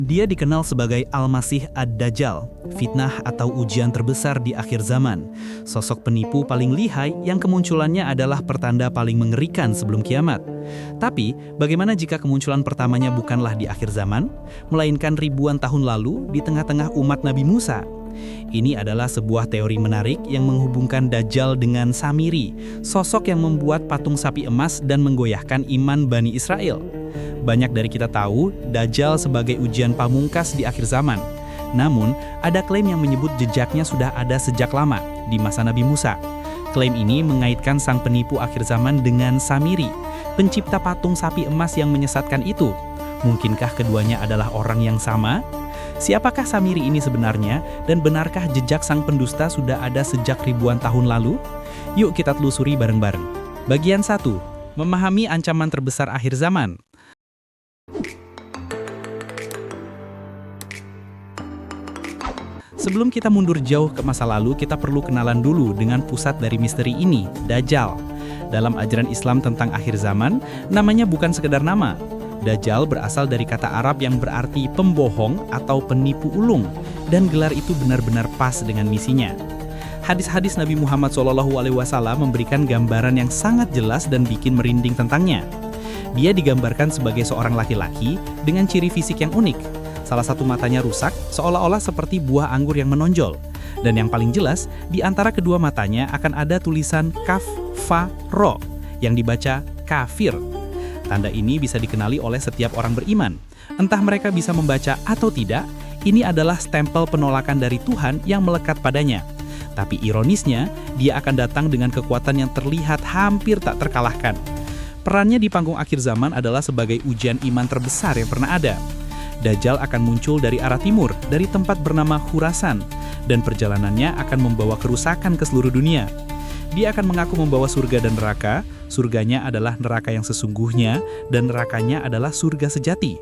Dia dikenal sebagai Al-Masih Ad-Dajjal, fitnah atau ujian terbesar di akhir zaman. Sosok penipu paling lihai yang kemunculannya adalah pertanda paling mengerikan sebelum kiamat. Tapi, bagaimana jika kemunculan pertamanya bukanlah di akhir zaman, melainkan ribuan tahun lalu di tengah-tengah umat Nabi Musa? Ini adalah sebuah teori menarik yang menghubungkan Dajjal dengan Samiri, sosok yang membuat patung sapi emas dan menggoyahkan iman Bani Israel. Banyak dari kita tahu Dajjal sebagai ujian pamungkas di akhir zaman. Namun, ada klaim yang menyebut jejaknya sudah ada sejak lama, di masa Nabi Musa. Klaim ini mengaitkan sang penipu akhir zaman dengan Samiri, pencipta patung sapi emas yang menyesatkan itu. Mungkinkah keduanya adalah orang yang sama? Siapakah Samiri ini sebenarnya, dan benarkah jejak sang pendusta sudah ada sejak ribuan tahun lalu? Yuk kita telusuri bareng-bareng. Bagian 1. Memahami ancaman terbesar akhir zaman. Sebelum kita mundur jauh ke masa lalu, kita perlu kenalan dulu dengan pusat dari misteri ini, Dajjal. Dalam ajaran Islam tentang akhir zaman, namanya bukan sekedar nama. Dajjal berasal dari kata Arab yang berarti pembohong atau penipu ulung, dan gelar itu benar-benar pas dengan misinya. Hadis-hadis Nabi Muhammad SAW memberikan gambaran yang sangat jelas dan bikin merinding tentangnya. Dia digambarkan sebagai seorang laki-laki dengan ciri fisik yang unik. Salah satu matanya rusak, seolah-olah seperti buah anggur yang menonjol. Dan yang paling jelas, di antara kedua matanya akan ada tulisan kaf, fa, ro, yang dibaca kafir. Tanda ini bisa dikenali oleh setiap orang beriman. Entah mereka bisa membaca atau tidak, ini adalah stempel penolakan dari Tuhan yang melekat padanya. Tapi ironisnya, dia akan datang dengan kekuatan yang terlihat hampir tak terkalahkan. Perannya di panggung akhir zaman adalah sebagai ujian iman terbesar yang pernah ada. Dajjal akan muncul dari arah timur, dari tempat bernama Khurasan, dan perjalanannya akan membawa kerusakan ke seluruh dunia. Dia akan mengaku membawa surga dan neraka. Surganya adalah neraka yang sesungguhnya, dan nerakanya adalah surga sejati.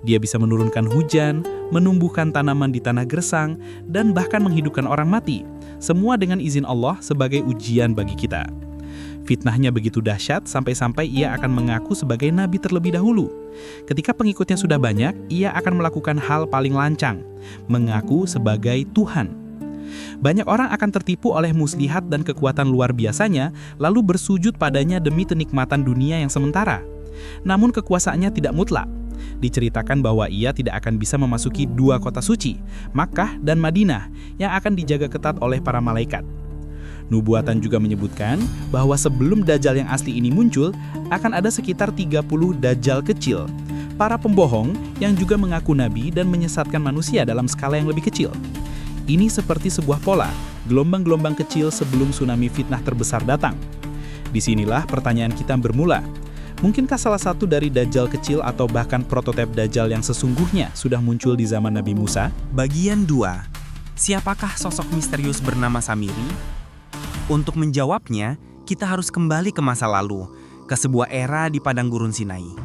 Dia bisa menurunkan hujan, menumbuhkan tanaman di tanah gersang, dan bahkan menghidupkan orang mati. Semua dengan izin Allah sebagai ujian bagi kita. Fitnahnya begitu dahsyat sampai-sampai ia akan mengaku sebagai nabi terlebih dahulu. Ketika pengikutnya sudah banyak, ia akan melakukan hal paling lancang, mengaku sebagai Tuhan. Banyak orang akan tertipu oleh muslihat dan kekuatan luar biasanya, lalu bersujud padanya demi kenikmatan dunia yang sementara. Namun kekuasaannya tidak mutlak. Diceritakan bahwa ia tidak akan bisa memasuki dua kota suci, Makkah dan Madinah, yang akan dijaga ketat oleh para malaikat. Nubuatan juga menyebutkan bahwa sebelum Dajjal yang asli ini muncul, akan ada sekitar 30 Dajjal kecil, para pembohong yang juga mengaku nabi dan menyesatkan manusia dalam skala yang lebih kecil. Ini seperti sebuah pola, gelombang-gelombang kecil sebelum tsunami fitnah terbesar datang. Disinilah pertanyaan kita bermula. Mungkinkah salah satu dari Dajjal kecil atau bahkan prototipe Dajjal yang sesungguhnya sudah muncul di zaman Nabi Musa? Bagian 2. Siapakah sosok misterius bernama Samiri? Untuk menjawabnya, kita harus kembali ke masa lalu, ke sebuah era di padang gurun Sinai.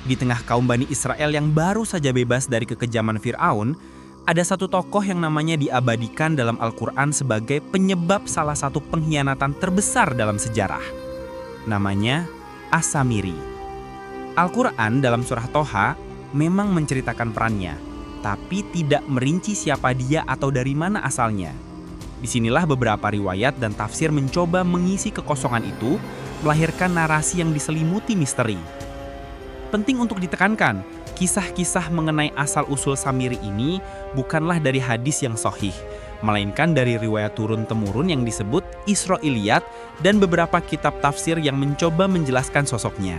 Di tengah kaum Bani Israel yang baru saja bebas dari kekejaman Fir'aun, ada satu tokoh yang namanya diabadikan dalam Al-Quran sebagai penyebab salah satu pengkhianatan terbesar dalam sejarah. Namanya As-Samiri. Al-Quran dalam surah Toha memang menceritakan perannya, tapi tidak merinci siapa dia atau dari mana asalnya. Disinilah beberapa riwayat dan tafsir mencoba mengisi kekosongan itu, melahirkan narasi yang diselimuti misteri. Penting untuk ditekankan, kisah-kisah mengenai asal-usul Samiri ini bukanlah dari hadis yang sahih, melainkan dari riwayat turun-temurun yang disebut Israiliyat dan beberapa kitab tafsir yang mencoba menjelaskan sosoknya.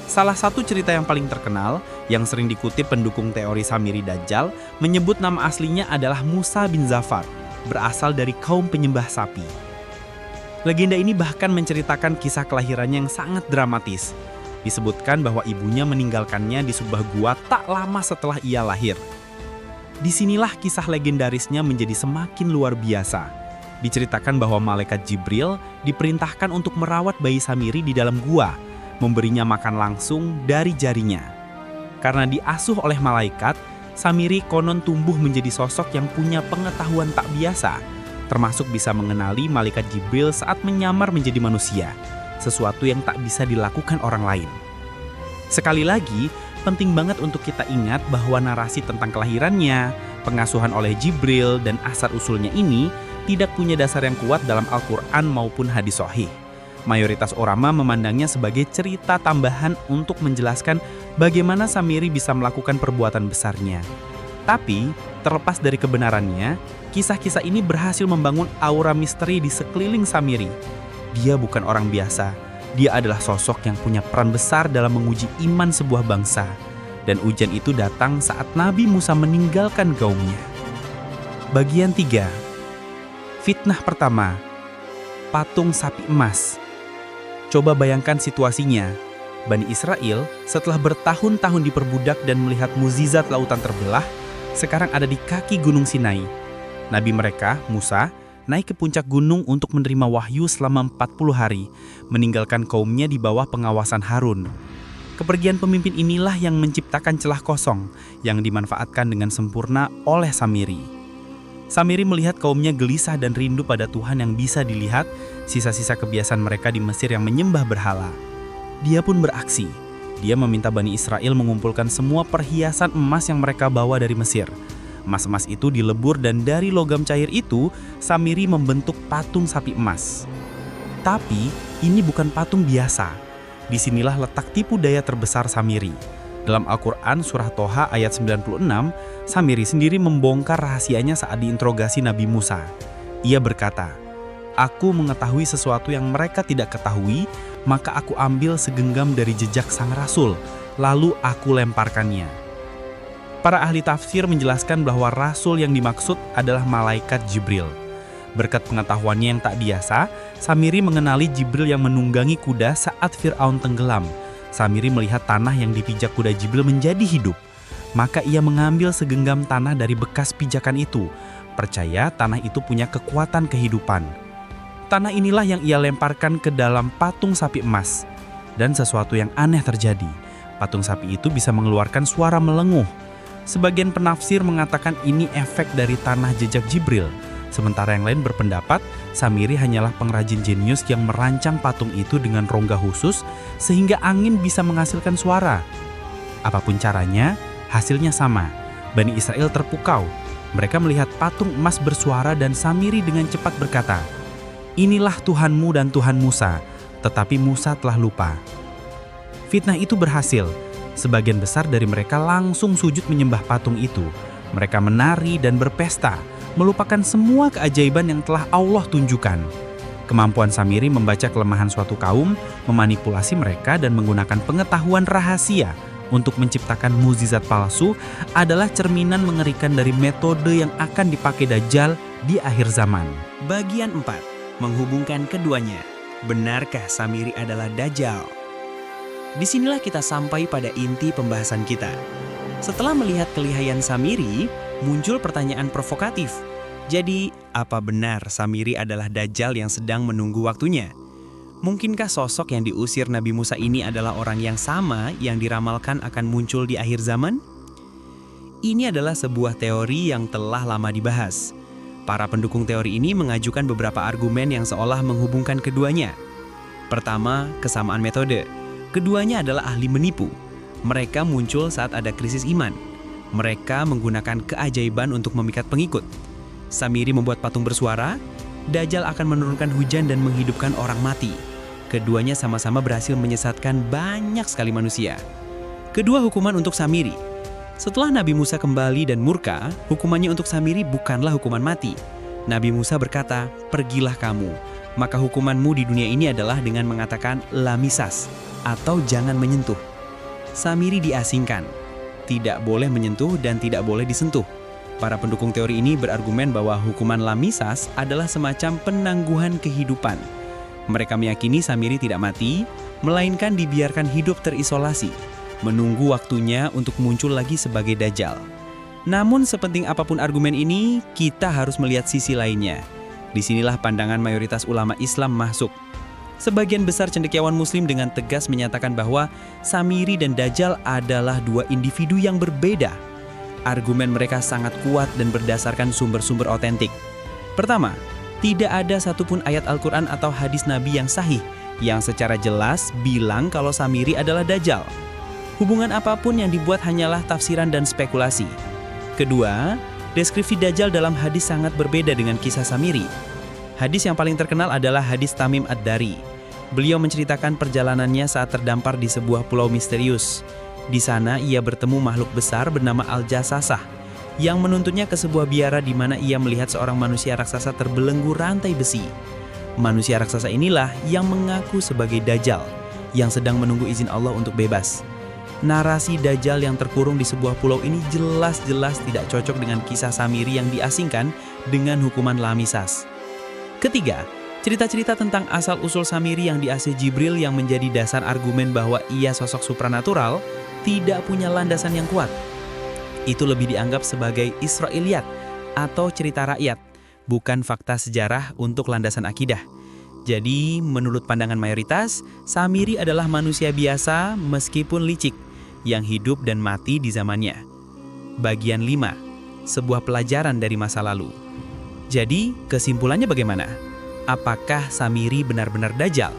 Salah satu cerita yang paling terkenal, yang sering dikutip pendukung teori Samiri Dajjal, menyebut nama aslinya adalah Musa bin Zafar, berasal dari kaum penyembah sapi. Legenda ini bahkan menceritakan kisah kelahirannya yang sangat dramatis. Disebutkan bahwa ibunya meninggalkannya di sebuah gua tak lama setelah ia lahir. Disinilah kisah legendarisnya menjadi semakin luar biasa. Diceritakan bahwa malaikat Jibril diperintahkan untuk merawat bayi Samiri di dalam gua, memberinya makan langsung dari jarinya. Karena diasuh oleh malaikat, Samiri konon tumbuh menjadi sosok yang punya pengetahuan tak biasa, termasuk bisa mengenali malaikat Jibril saat menyamar menjadi manusia, sesuatu yang tak bisa dilakukan orang lain. Sekali lagi, Penting banget untuk kita ingat bahwa narasi tentang kelahirannya, pengasuhan oleh Jibril, dan asal-usulnya ini tidak punya dasar yang kuat dalam Al-Quran maupun hadis sahih. Mayoritas ulama memandangnya sebagai cerita tambahan untuk menjelaskan bagaimana Samiri bisa melakukan perbuatan besarnya. Tapi, terlepas dari kebenarannya, kisah-kisah ini berhasil membangun aura misteri di sekeliling Samiri. Dia bukan orang biasa. Dia adalah sosok yang punya peran besar dalam menguji iman sebuah bangsa. Dan ujian itu datang saat Nabi Musa meninggalkan kaumnya. Bagian 3. Fitnah pertama. Patung sapi emas. Coba bayangkan situasinya. Bani Israel setelah bertahun-tahun diperbudak dan melihat mukjizat lautan terbelah, sekarang ada di kaki Gunung Sinai. Nabi mereka, Musa, naik ke puncak gunung untuk menerima wahyu selama 40 hari, meninggalkan kaumnya di bawah pengawasan Harun. Kepergian pemimpin inilah yang menciptakan celah kosong yang dimanfaatkan dengan sempurna oleh Samiri. Samiri melihat kaumnya gelisah dan rindu pada Tuhan yang bisa dilihat sisa-sisa kebiasaan mereka di Mesir yang menyembah berhala. Dia pun beraksi. Dia meminta Bani Israel mengumpulkan semua perhiasan emas yang mereka bawa dari Mesir. Emas-emas itu dilebur dan dari logam cair itu, Samiri membentuk patung sapi emas. Tapi, ini bukan patung biasa. Disinilah letak tipu daya terbesar Samiri. Dalam Al-Quran surah Toha ayat 96, Samiri sendiri membongkar rahasianya saat diinterogasi Nabi Musa. Ia berkata, "Aku mengetahui sesuatu yang mereka tidak ketahui, maka aku ambil segenggam dari jejak sang rasul, lalu aku lemparkannya." Para ahli tafsir menjelaskan bahwa rasul yang dimaksud adalah malaikat Jibril. Berkat pengetahuannya yang tak biasa, Samiri mengenali Jibril yang menunggangi kuda saat Fir'aun tenggelam. Samiri melihat tanah yang dipijak kuda Jibril menjadi hidup. Maka ia mengambil segenggam tanah dari bekas pijakan itu. Percaya tanah itu punya kekuatan kehidupan. Tanah inilah yang ia lemparkan ke dalam patung sapi emas. Dan sesuatu yang aneh terjadi. Patung sapi itu bisa mengeluarkan suara melenguh. Sebagian penafsir mengatakan ini efek dari tanah jejak Jibril. Sementara yang lain berpendapat, Samiri hanyalah pengrajin jenius yang merancang patung itu dengan rongga khusus sehingga angin bisa menghasilkan suara. Apapun caranya, hasilnya sama. Bani Israel terpukau. Mereka melihat patung emas bersuara dan Samiri dengan cepat berkata, "Inilah Tuhanmu dan Tuhan Musa." Tetapi Musa telah lupa. Fitnah itu berhasil. Sebagian besar dari mereka langsung sujud menyembah patung itu. Mereka menari dan berpesta, melupakan semua keajaiban yang telah Allah tunjukkan. Kemampuan Samiri membaca kelemahan suatu kaum, memanipulasi mereka dan menggunakan pengetahuan rahasia untuk menciptakan mukjizat palsu adalah cerminan mengerikan dari metode yang akan dipakai Dajjal di akhir zaman. Bagian 4. Menghubungkan keduanya. Benarkah Samiri adalah Dajjal? Disinilah kita sampai pada inti pembahasan kita. Setelah melihat kelihayan Samiri, muncul pertanyaan provokatif. Jadi, apa benar Samiri adalah Dajjal yang sedang menunggu waktunya? Mungkinkah sosok yang diusir Nabi Musa ini adalah orang yang sama yang diramalkan akan muncul di akhir zaman? Ini adalah sebuah teori yang telah lama dibahas. Para pendukung teori ini mengajukan beberapa argumen yang seolah menghubungkan keduanya. Pertama, kesamaan metode. Keduanya adalah ahli menipu. Mereka muncul saat ada krisis iman. Mereka menggunakan keajaiban untuk memikat pengikut. Samiri membuat patung bersuara, Dajjal akan menurunkan hujan dan menghidupkan orang mati. Keduanya sama-sama berhasil menyesatkan banyak sekali manusia. Kedua hukuman untuk Samiri. Setelah Nabi Musa kembali dan murka, hukumannya untuk Samiri bukanlah hukuman mati. Nabi Musa berkata, "Pergilah kamu, maka hukumanmu di dunia ini adalah dengan mengatakan la misas, atau jangan menyentuh." Samiri diasingkan, tidak boleh menyentuh dan tidak boleh disentuh. Para pendukung teori ini berargumen bahwa hukuman lamisas adalah semacam penangguhan kehidupan. Mereka meyakini Samiri tidak mati, melainkan dibiarkan hidup terisolasi, menunggu waktunya untuk muncul lagi sebagai Dajjal. Namun sepenting apapun argumen ini, kita harus melihat sisi lainnya. Disinilah pandangan mayoritas ulama Islam masuk. Sebagian besar cendekiawan Muslim dengan tegas menyatakan bahwa Samiri dan Dajjal adalah dua individu yang berbeda. Argumen mereka sangat kuat dan berdasarkan sumber-sumber otentik. Pertama, tidak ada satupun ayat Al-Quran atau hadis Nabi yang sahih yang secara jelas bilang kalau Samiri adalah Dajjal. Hubungan apapun yang dibuat hanyalah tafsiran dan spekulasi. Kedua, deskripsi Dajjal dalam hadis sangat berbeda dengan kisah Samiri. Hadis yang paling terkenal adalah hadis Tamim Ad-Dari. Beliau menceritakan perjalanannya saat terdampar di sebuah pulau misterius. Di sana ia bertemu makhluk besar bernama Al-Jasasah yang menuntutnya ke sebuah biara di mana ia melihat seorang manusia raksasa terbelenggu rantai besi. Manusia raksasa inilah yang mengaku sebagai Dajjal yang sedang menunggu izin Allah untuk bebas. Narasi Dajjal yang terkurung di sebuah pulau ini jelas-jelas tidak cocok dengan kisah Samiri yang diasingkan dengan hukuman lamisas. Ketiga, cerita-cerita tentang asal-usul Samiri yang diasih Jibril yang menjadi dasar argumen bahwa ia sosok supranatural tidak punya landasan yang kuat. Itu lebih dianggap sebagai Israiliyat atau cerita rakyat, bukan fakta sejarah untuk landasan akidah. Jadi, menurut pandangan mayoritas, Samiri adalah manusia biasa meskipun licik, yang hidup dan mati di zamannya. Bagian 5. Sebuah pelajaran dari masa lalu. Jadi, kesimpulannya bagaimana? Apakah Samiri benar-benar Dajjal?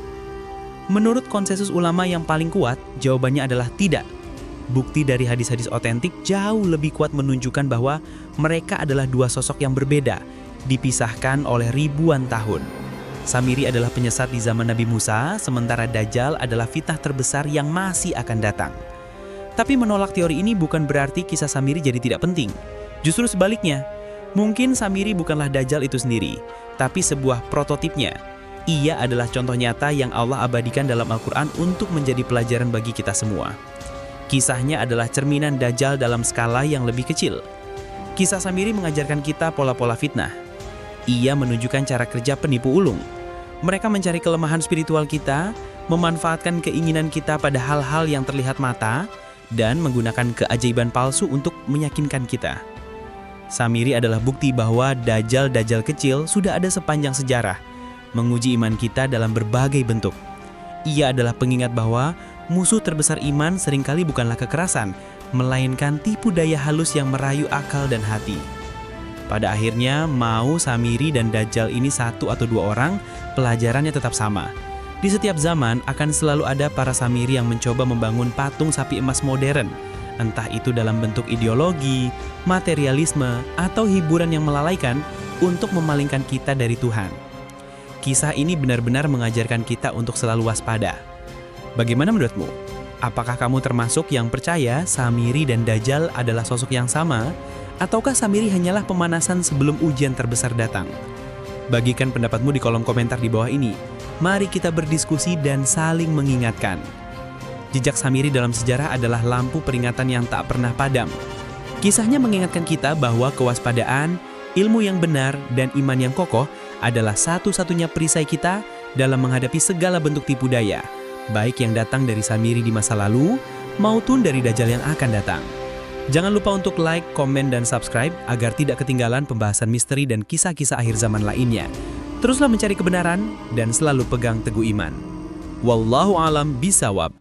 Menurut konsensus ulama yang paling kuat, jawabannya adalah tidak. Bukti dari hadis-hadis otentik jauh lebih kuat menunjukkan bahwa mereka adalah dua sosok yang berbeda, dipisahkan oleh ribuan tahun. Samiri adalah penyesat di zaman Nabi Musa, sementara Dajjal adalah fitnah terbesar yang masih akan datang. Tapi menolak teori ini bukan berarti kisah Samiri jadi tidak penting. Justru sebaliknya, mungkin Samiri bukanlah Dajjal itu sendiri, tapi sebuah prototipnya. Ia adalah contoh nyata yang Allah abadikan dalam Al-Quran untuk menjadi pelajaran bagi kita semua. Kisahnya adalah cerminan Dajjal dalam skala yang lebih kecil. Kisah Samiri mengajarkan kita pola-pola fitnah. Ia menunjukkan cara kerja penipu ulung. Mereka mencari kelemahan spiritual kita, memanfaatkan keinginan kita pada hal-hal yang terlihat mata, dan menggunakan keajaiban palsu untuk meyakinkan kita. Samiri adalah bukti bahwa Dajjal-Dajjal kecil sudah ada sepanjang sejarah, menguji iman kita dalam berbagai bentuk. Ia adalah pengingat bahwa musuh terbesar iman seringkali bukanlah kekerasan, melainkan tipu daya halus yang merayu akal dan hati. Pada akhirnya, mau Samiri dan Dajjal ini satu atau dua orang, pelajarannya tetap sama. Di setiap zaman akan selalu ada para Samiri yang mencoba membangun patung sapi emas modern, entah itu dalam bentuk ideologi, materialisme, atau hiburan yang melalaikan untuk memalingkan kita dari Tuhan. Kisah ini benar-benar mengajarkan kita untuk selalu waspada. Bagaimana menurutmu? Apakah kamu termasuk yang percaya Samiri dan Dajjal adalah sosok yang sama, ataukah Samiri hanyalah pemanasan sebelum ujian terbesar datang? Bagikan pendapatmu di kolom komentar di bawah ini. Mari kita berdiskusi dan saling mengingatkan. Jejak Samiri dalam sejarah adalah lampu peringatan yang tak pernah padam. Kisahnya mengingatkan kita bahwa kewaspadaan, ilmu yang benar, dan iman yang kokoh adalah satu-satunya perisai kita dalam menghadapi segala bentuk tipu daya, baik yang datang dari Samiri di masa lalu, maupun dari Dajjal yang akan datang. Jangan lupa untuk like, komen, dan subscribe agar tidak ketinggalan pembahasan misteri dan kisah-kisah akhir zaman lainnya. Teruslah mencari kebenaran dan selalu pegang teguh iman. Wallahu a'lam bishawab.